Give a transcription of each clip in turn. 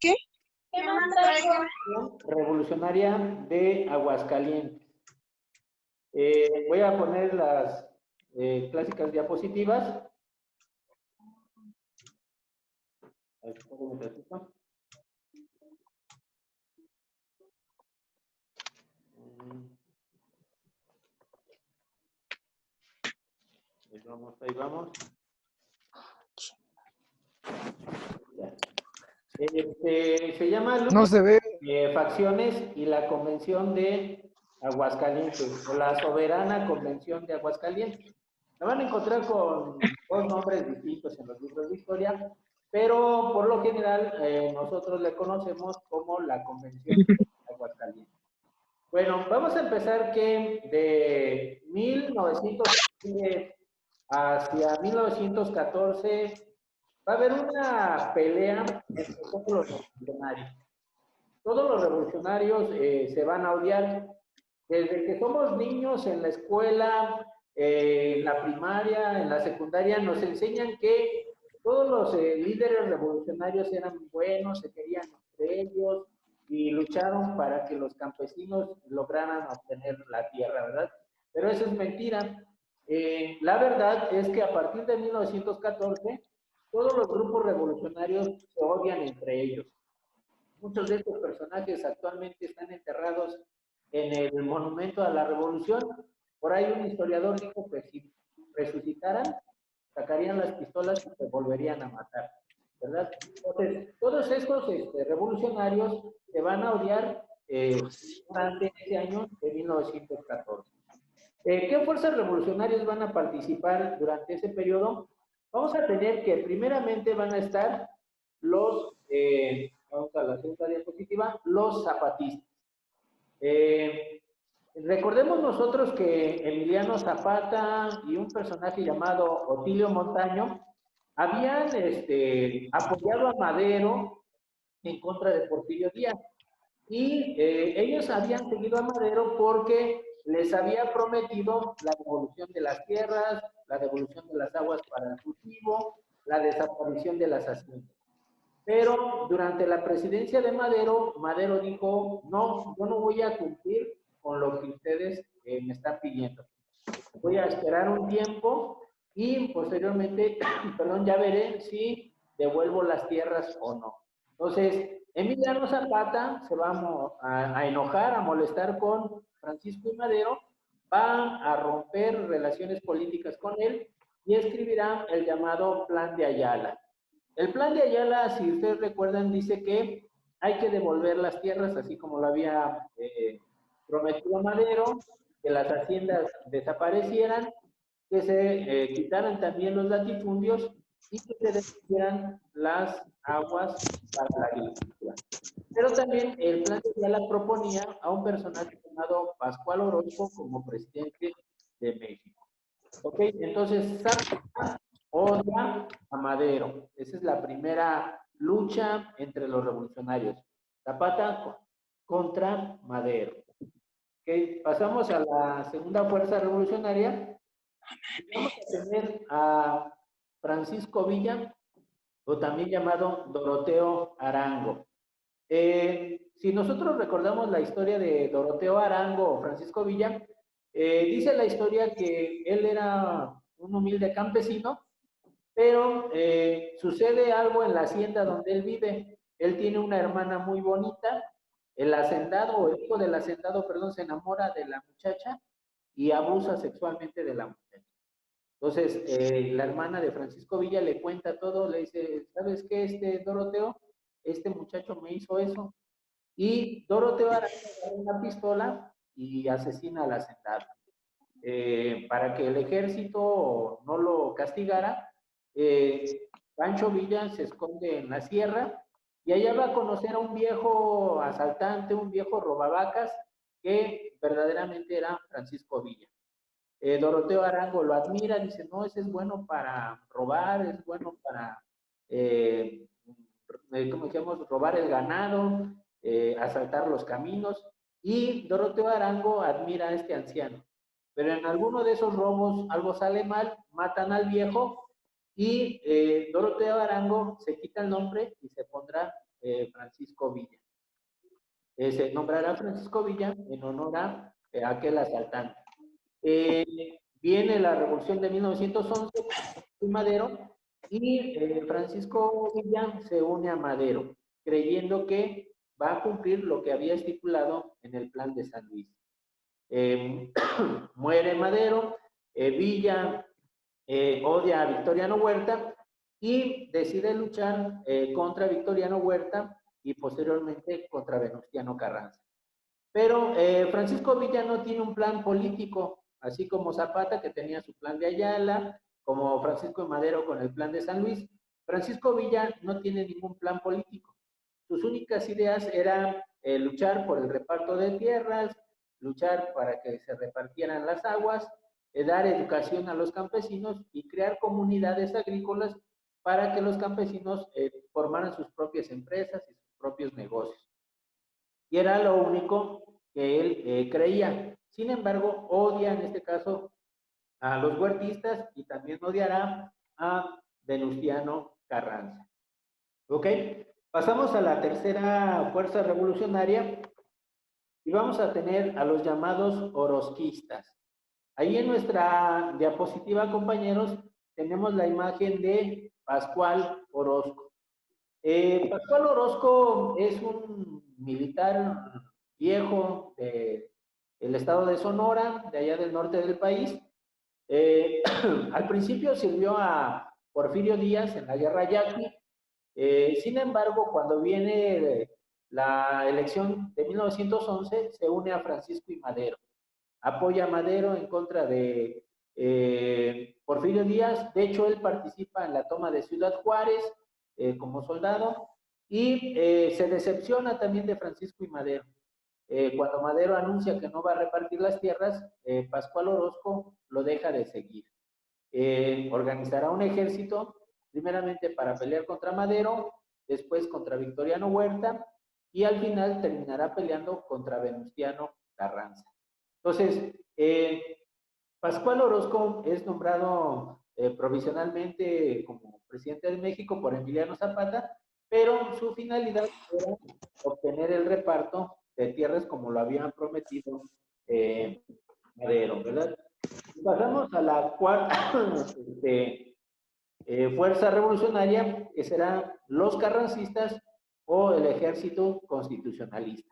¿Qué? Revolucionaria de Aguascalientes. Voy a poner las clásicas diapositivas. Ahí vamos. Se llama No se ve. Facciones y la Convención de Aguascalientes, o la Soberana Convención de Aguascalientes. La van a encontrar con dos nombres distintos en los libros de historia, pero por lo general nosotros le conocemos como la Convención de Aguascalientes. Bueno, vamos a empezar que de 1910 hacia 1914 va a haber una pelea entre todos los revolucionarios. Todos los revolucionarios se van a odiar. Desde que somos niños en la escuela, en la primaria, en la secundaria, nos enseñan que todos los líderes revolucionarios eran buenos, se querían entre ellos y lucharon para que los campesinos lograran obtener la tierra, ¿verdad? Pero eso es mentira. La verdad es que a partir de 1914, todos los grupos revolucionarios se odian entre ellos. Muchos de estos personajes actualmente están enterrados en el Monumento a la Revolución. Por ahí un historiador dijo que si resucitaran, sacarían las pistolas y se volverían a matar, ¿verdad? Entonces, todos estos revolucionarios se van a odiar durante ese año de 1914. ¿Qué fuerzas revolucionarias van a participar durante ese periodo? Vamos a tener que primeramente van a estar los, vamos a la segunda diapositiva, los zapatistas. Recordemos nosotros que Emiliano Zapata y un personaje llamado Otilio Montaño habían apoyado a Madero en contra de Porfirio Díaz. Y ellos habían seguido a Madero porque les había prometido la devolución de las tierras, la devolución de las aguas para el cultivo, la desaparición de las haciendas. Pero durante la presidencia de Madero, Madero dijo, no, yo no voy a cumplir con lo que ustedes me están pidiendo. Voy a esperar un tiempo y posteriormente, perdón, ya veré si devuelvo las tierras o no. Entonces, Emiliano Zapata se va a enojar, a molestar con Francisco I. Madero, va a romper relaciones políticas con él y escribirá el llamado Plan de Ayala. El Plan de Ayala, si ustedes recuerdan, dice que hay que devolver las tierras, así como lo había prometido Madero, que las haciendas desaparecieran, que se quitaran también los latifundios y que se devolvieran las aguas para la agricultura. Pero también el plan de Ayala proponía a un personaje llamado Pascual Orozco como presidente de México. Ok, entonces Zapata odia a Madero. Esa es la primera lucha entre los revolucionarios. Zapata contra Madero. Okay, pasamos a la segunda fuerza revolucionaria. Vamos a tener a Francisco Villa, o también llamado Doroteo Arango. Si nosotros recordamos la historia de Doroteo Arango o Francisco Villa, dice la historia que él era un humilde campesino, pero sucede algo en la hacienda donde él vive. Él tiene una hermana muy bonita, el hacendado o el hijo del hacendado, perdón, se enamora de la muchacha y abusa sexualmente de la muchacha. Entonces, la hermana de Francisco Villa le cuenta todo, le dice, ¿sabes qué, Doroteo? Este muchacho me hizo eso. Y Doroteo agarra una pistola y asesina al hacendado. Para que el ejército no lo castigara, Pancho Villa se esconde en la sierra y allá va a conocer a un viejo asaltante, un viejo robavacas, que verdaderamente era Francisco Villa. Doroteo Arango lo admira, dice, no, ese es bueno para robar, es bueno para, ¿cómo decíamos?, robar el ganado, asaltar los caminos, y Doroteo Arango admira a este anciano. Pero en alguno de esos robos algo sale mal, matan al viejo, y Doroteo Arango se quita el nombre y se pondrá Francisco Villa. Se nombrará Francisco Villa en honor a aquel asaltante. Viene la revolución de 1911 y Madero, y Francisco Villa se une a Madero, creyendo que va a cumplir lo que había estipulado en el plan de San Luis. Muere Madero, Villa odia a Victoriano Huerta y decide luchar contra Victoriano Huerta y posteriormente contra Venustiano Carranza. Pero Francisco Villa no tiene un plan político, así como Zapata, que tenía su plan de Ayala, como Francisco Madero con el plan de San Luis. Francisco Villa no tiene ningún plan político. Sus únicas ideas eran luchar por el reparto de tierras, luchar para que se repartieran las aguas, dar educación a los campesinos y crear comunidades agrícolas para que los campesinos formaran sus propias empresas y sus propios negocios. Y era lo único que él creía. Sin embargo, odia en este caso a los huertistas y también odiará a Venustiano Carranza. ¿Ok? Pasamos a la tercera fuerza revolucionaria y vamos a tener a los llamados orozquistas. Ahí en nuestra diapositiva, compañeros, tenemos la imagen de Pascual Orozco. Pascual Orozco es un militar viejo del estado de Sonora, de allá del norte del país. Al principio sirvió a Porfirio Díaz en la guerra yaqui. Sin embargo, cuando viene la elección de 1911, se une a Francisco I. Madero. Apoya a Madero en contra de Porfirio Díaz. De hecho, él participa en la toma de Ciudad Juárez como soldado y se decepciona también de Francisco I. Madero. Cuando Madero anuncia que no va a repartir las tierras, Pascual Orozco lo deja de seguir. Organizará un ejército, primeramente para pelear contra Madero, después contra Victoriano Huerta y al final terminará peleando contra Venustiano Carranza. Entonces, Pascual Orozco es nombrado provisionalmente como presidente de México por Emiliano Zapata, pero su finalidad era obtener el reparto de tierras como lo habían prometido Madero, ¿verdad? Pasamos a la cuarta fuerza revolucionaria, que serán los carrancistas o el ejército constitucionalista.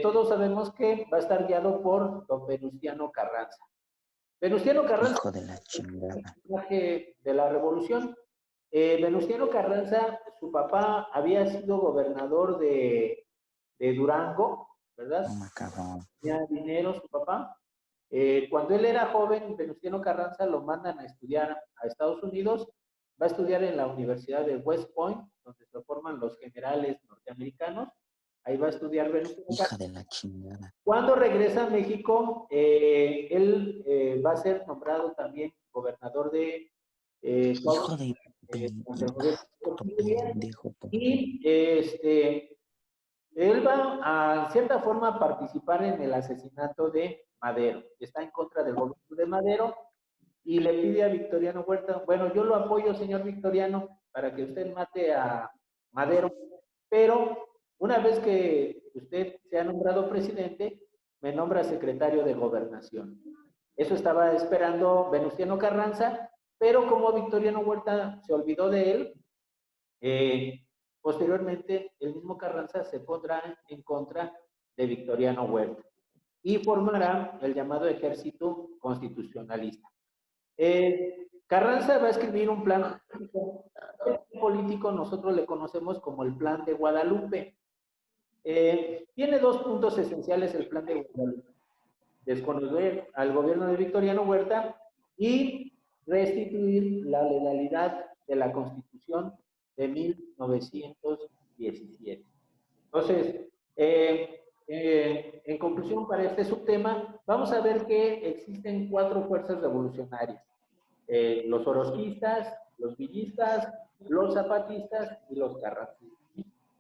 Todos sabemos que va a estar guiado por don Venustiano Carranza. Venustiano Carranza, hijo de la chingada, de la revolución. Venustiano Carranza, su papá había sido gobernador de Durango, ¿verdad? Tenía dinero su papá. Cuando él era joven, Venustiano Carranza lo mandan a estudiar a Estados Unidos. Va a estudiar en la Universidad de West Point, donde se forman los generales norteamericanos. Ahí va a estudiar Venustiano Carranza. Hija de la chingada. Cuando regresa a México, él va a ser nombrado también gobernador de hijo de y él va a cierta forma participar en el asesinato de Madero. Está en contra del gobierno de Madero y le pide a Victoriano Huerta, bueno, yo lo apoyo, señor Victoriano, para que usted mate a Madero, pero una vez que usted sea nombrado presidente, me nombra secretario de Gobernación. Eso estaba esperando Venustiano Carranza, pero como Victoriano Huerta se olvidó de él, posteriormente el mismo Carranza se pondrá en contra de Victoriano Huerta y formará el llamado ejército constitucionalista. Carranza va a escribir un plan político, nosotros le conocemos como el Plan de Guadalupe. Tiene dos puntos esenciales el Plan de Guadalupe: desconocer al gobierno de Victoriano Huerta y restituir la legalidad de la Constitución de 1917. Entonces, en conclusión para este subtema, vamos a ver que existen cuatro fuerzas revolucionarias: los orozquistas, los villistas, los zapatistas y los carrancistas.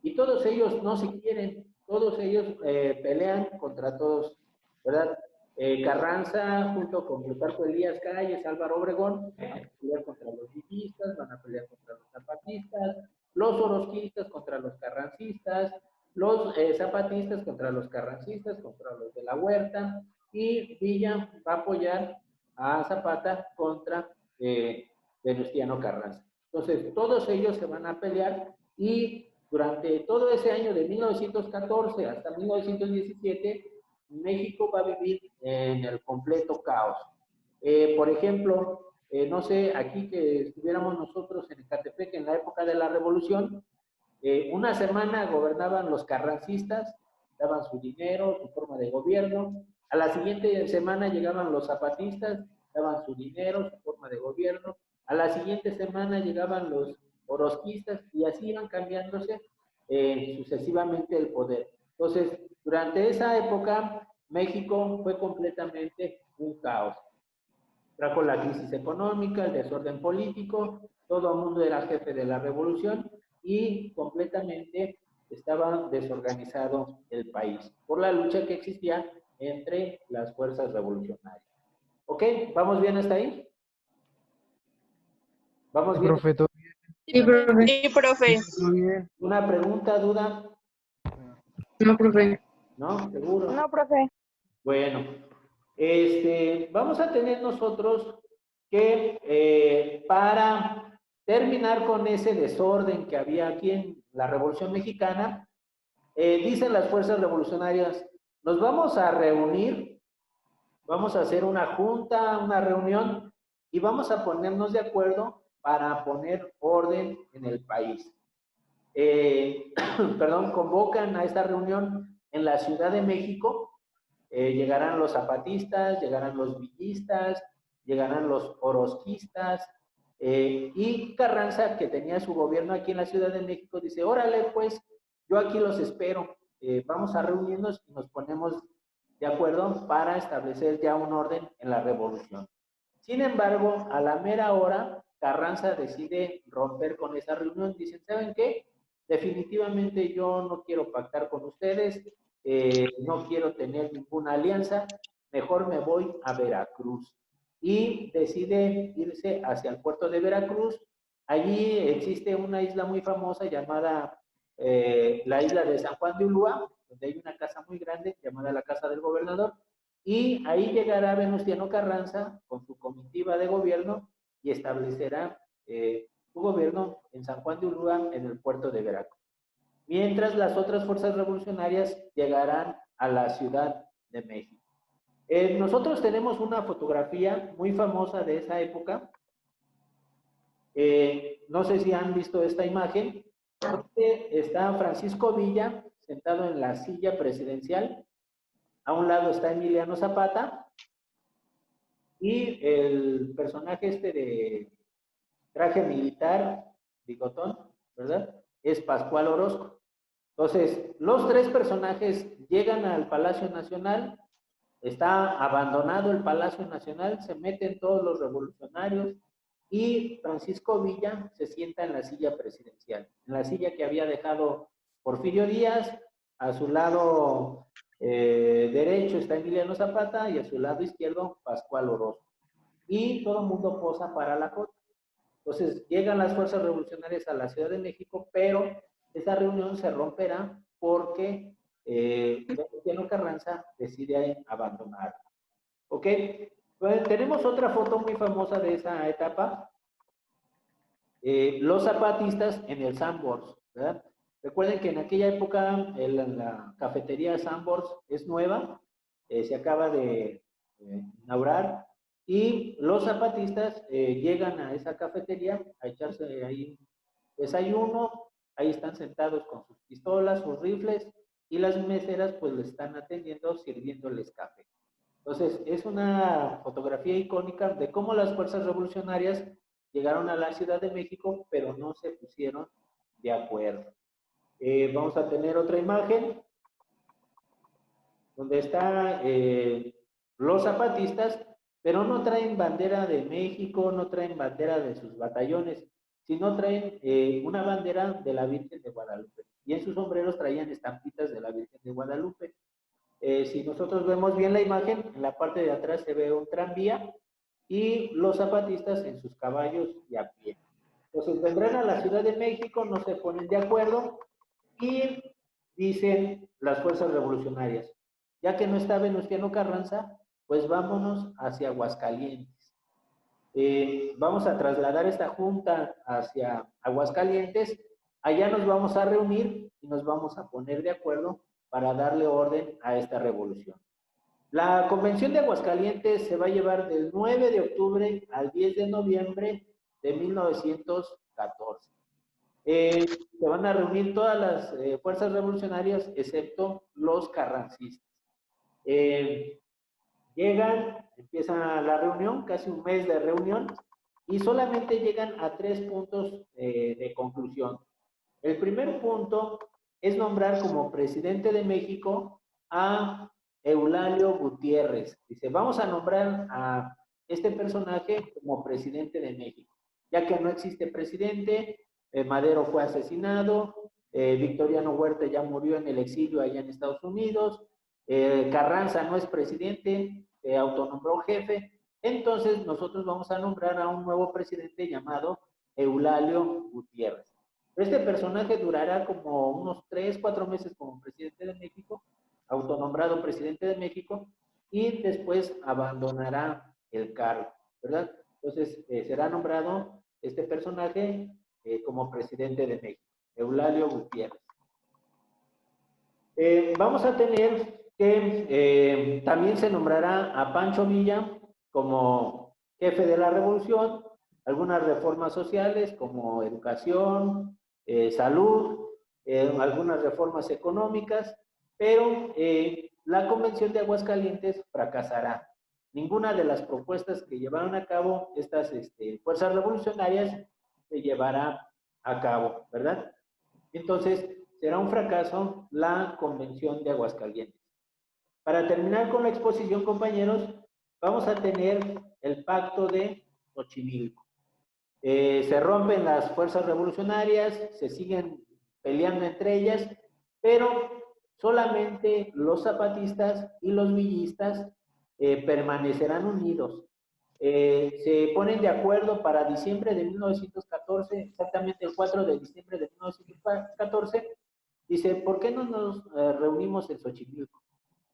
Y todos ellos no se quieren, todos ellos pelean contra todos, ¿verdad? Carranza, junto con Plutarco Elías Calles, Álvaro Obregón, van a pelear contra los villistas, van a pelear contra los zapatistas, los orosquistas contra los carrancistas, los zapatistas contra los carrancistas, contra los de la Huerta, y Villa va a apoyar a Zapata contra Venustiano Carranza. Entonces, todos ellos se van a pelear y durante todo ese año de 1914 hasta 1917, México va a vivir en el completo caos. Por ejemplo, no sé, aquí que estuviéramos nosotros en Ecatepec en la época de la Revolución, una semana gobernaban los carrancistas, daban su dinero, su forma de gobierno. A la siguiente semana llegaban los zapatistas, daban su dinero, su forma de gobierno. A la siguiente semana llegaban los orosquistas y así iban cambiándose sucesivamente el poder. Entonces, durante esa época, México fue completamente un caos. Trajo la crisis económica, el desorden político, todo el mundo era jefe de la revolución y completamente estaba desorganizado el país por la lucha que existía entre las fuerzas revolucionarias. ¿Ok? ¿Vamos bien hasta ahí? ¿Vamos Sí, bien? profe, todo Sí, profe. Sí, profe. bien. ¿Una pregunta, duda? No, profe. ¿No? ¿Seguro? No, profe. Bueno, vamos a tener nosotros que para terminar con ese desorden que había aquí en la Revolución Mexicana, dicen las fuerzas revolucionarias, nos vamos a reunir, vamos a hacer una junta, una reunión y vamos a ponernos de acuerdo para poner orden en el país. Perdón, convocan a esta reunión en la Ciudad de México. Llegarán los zapatistas, llegarán los villistas, llegarán los orosquistas, y Carranza, que tenía su gobierno aquí en la Ciudad de México, dice, órale, pues, yo aquí los espero, vamos a reunirnos y nos ponemos de acuerdo para establecer ya un orden en la revolución. Sin embargo, a la mera hora, Carranza decide romper con esa reunión, dicen, ¿saben qué? Definitivamente yo no quiero pactar con ustedes, no quiero tener ninguna alianza, mejor me voy a Veracruz. Y decide irse hacia el puerto de Veracruz. Allí existe una isla muy famosa llamada la isla de San Juan de Ulúa, donde hay una casa muy grande llamada la Casa del Gobernador, y ahí llegará Venustiano Carranza con su comitiva de gobierno y establecerá su gobierno en San Juan de Ulúa, en el puerto de Veracruz. Mientras las otras fuerzas revolucionarias llegarán a la Ciudad de México. Nosotros tenemos una fotografía muy famosa de esa época. No sé si han visto esta imagen. Está Francisco Villa sentado en la silla presidencial. A un lado está Emiliano Zapata. Y el personaje de traje militar, bigotón, ¿verdad? Es Pascual Orozco. Entonces, los tres personajes llegan al Palacio Nacional, está abandonado el Palacio Nacional, se meten todos los revolucionarios y Francisco Villa se sienta en la silla presidencial, en la silla que había dejado Porfirio Díaz. A su lado derecho está Emiliano Zapata y a su lado izquierdo Pascual Orozco. Y todo el mundo posa para la foto. Entonces llegan las fuerzas revolucionarias a la Ciudad de México, pero esa reunión se romperá porque Venustiano Carranza decide abandonar. ¿Ok? Pues tenemos otra foto muy famosa de esa etapa. Los zapatistas en el Sanborns, ¿verdad? Recuerden que en aquella época la cafetería Sanborns es nueva, se acaba de inaugurar, y los zapatistas llegan a esa cafetería a echarse ahí desayuno. Ahí están sentados con sus pistolas, sus rifles, y las meseras pues les están atendiendo, sirviéndoles café. Entonces, es una fotografía icónica de cómo las fuerzas revolucionarias llegaron a la Ciudad de México, pero no se pusieron de acuerdo. Vamos a tener otra imagen donde están los zapatistas, pero no traen bandera de México, no traen bandera de sus batallones, sino traen una bandera de la Virgen de Guadalupe. Y en sus sombreros traían estampitas de la Virgen de Guadalupe. Si nosotros vemos bien la imagen, en la parte de atrás se ve un tranvía y los zapatistas en sus caballos y a pie. Entonces vendrán a la Ciudad de México, no se ponen de acuerdo y dicen las fuerzas revolucionarias, ya que no está Venustiano Carranza, pues vámonos hacia Aguascalientes. Vamos a trasladar esta junta hacia Aguascalientes, allá nos vamos a reunir y nos vamos a poner de acuerdo para darle orden a esta revolución. La convención de Aguascalientes se va a llevar del 9 de octubre al 10 de noviembre de 1914. Se van a reunir todas las fuerzas revolucionarias excepto los carrancistas. Llegan, empiezan la reunión, casi un mes de reunión, y solamente llegan a 3 puntos de conclusión. El primer punto es nombrar como presidente de México a Eulalio Gutiérrez. Dice, vamos a nombrar a este personaje como presidente de México, ya que no existe presidente, Madero fue asesinado, Victoriano Huerta ya murió en el exilio allá en Estados Unidos, Carranza no es presidente, se autonombró jefe, entonces nosotros vamos a nombrar a un nuevo presidente llamado Eulalio Gutiérrez. Este personaje durará como unos 3, 4 meses como presidente de México, autonombrado presidente de México, y después abandonará el cargo, ¿verdad? Entonces será nombrado este personaje como presidente de México, Eulalio Gutiérrez. Vamos a tener que también se nombrará a Pancho Villa como jefe de la revolución, algunas reformas sociales como educación, salud, algunas reformas económicas, pero la Convención de Aguascalientes fracasará. Ninguna de las propuestas que llevaron a cabo estas fuerzas revolucionarias se llevará a cabo, ¿verdad? Entonces, será un fracaso la Convención de Aguascalientes. Para terminar con la exposición, compañeros, vamos a tener el Pacto de Xochimilco. Se rompen las fuerzas revolucionarias, se siguen peleando entre ellas, pero solamente los zapatistas y los villistas permanecerán unidos. Se ponen de acuerdo para diciembre de 1914, exactamente el 4 de diciembre de 1914, dice, ¿por qué no nos reunimos en Xochimilco?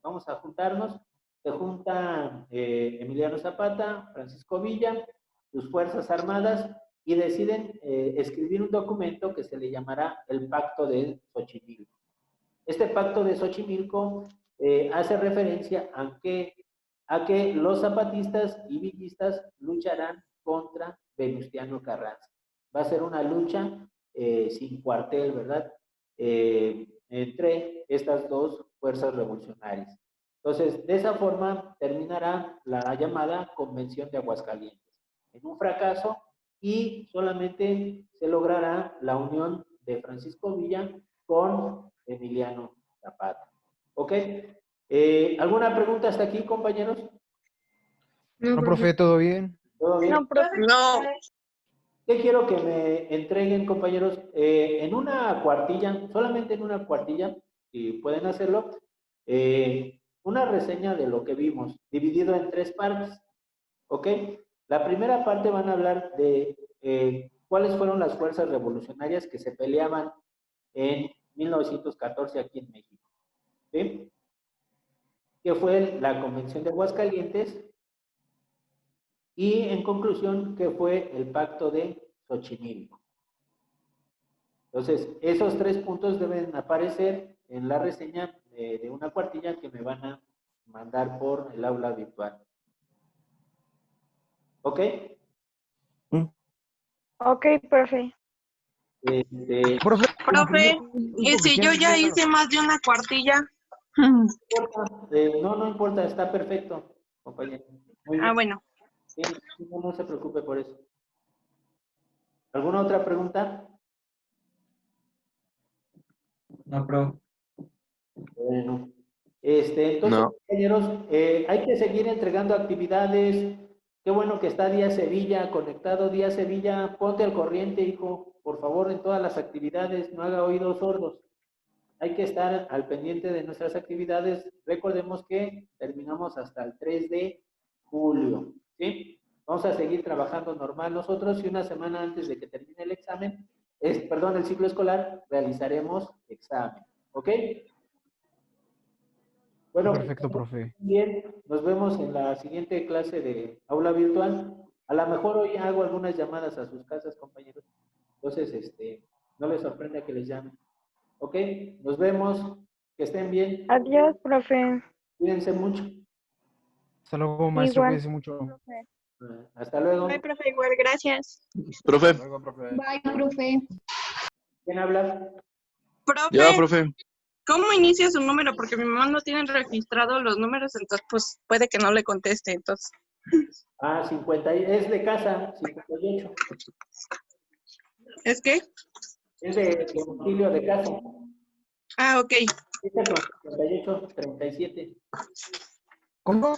Vamos a juntarnos, se juntan Emiliano Zapata, Francisco Villa, sus fuerzas armadas, y deciden escribir un documento que se le llamará el Pacto de Xochimilco. Este Pacto de Xochimilco hace referencia a que los zapatistas y villistas lucharán contra Venustiano Carranza. Va a ser una lucha sin cuartel, ¿verdad? Entre estas dos fuerzas revolucionarias. Entonces, de esa forma terminará la llamada Convención de Aguascalientes, en un fracaso, y solamente se logrará la unión de Francisco Villa con Emiliano Zapata. ¿Ok? ¿Alguna pregunta hasta aquí, compañeros? No, profe, ¿todo bien? ¿Todo bien? No, profe. No. ¿Qué quiero que me entreguen, compañeros? En una cuartilla, solamente en una cuartilla, si pueden hacerlo, una reseña de lo que vimos, dividido en 3 partes. ¿Ok? La primera parte van a hablar de cuáles fueron las fuerzas revolucionarias que se peleaban en 1914 aquí en México. ¿Sí? Que fue la Convención de Aguascalientes, y en conclusión, que fue el Pacto de Xochimilco. Entonces, esos 3 puntos deben aparecer en la reseña de una cuartilla que me van a mandar por el aula virtual. ¿Ok? Ok, profe. Profe, ¿y si yo ya hice más de una cuartilla? No importa, está perfecto, compañero. Muy bien. Bueno. Sí, no se preocupe por eso. ¿Alguna otra pregunta? No, profe. Bueno, entonces, no. Compañeros, hay que seguir entregando actividades. Qué bueno que está Día Sevilla conectado. Día Sevilla, ponte al corriente, hijo, por favor, en todas las actividades, no haga oídos sordos. Hay que estar al pendiente de nuestras actividades. Recordemos que terminamos hasta el 3 de julio, ¿sí? Vamos a seguir trabajando normal nosotros y una semana antes de que termine el examen, el ciclo escolar, realizaremos examen. ¿Ok? Bueno, Perfecto, profe. bien, nos vemos en la siguiente clase de aula virtual. A lo mejor hoy hago algunas llamadas a sus casas, compañeros. Entonces, no les sorprenda que les llamen. ¿Ok? Nos vemos. Que estén bien. Adiós, profe. Cuídense mucho. Hasta luego, maestro. Igual. Cuídese mucho. Hasta luego. Bye, profe, igual, gracias. Profe, Hasta luego, profe. Bye, profe. ¿Quién habla? ya, Profe, profe. ¿cómo inicia su número? Porque mi mamá no tiene registrado los números, entonces pues puede que no le conteste, entonces. 50, es de casa, 58. ¿Es que? Es de domicilio de casa. Ah, ok. Esta con 58, 37. ¿Cómo?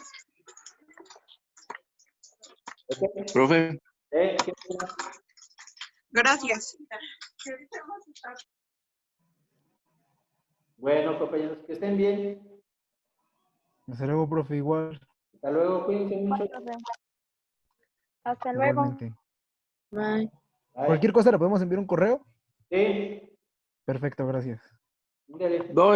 ¿Ok? Profe, ¿Qué pasa? Gracias. Bueno, compañeros, que estén bien. Hasta luego, profe. Igual. Hasta luego, cuídense mucho. Hasta luego. Igualmente. Bye. Bye. Cualquier cosa le podemos enviar un correo. Sí, Perfecto, gracias. dígale. no,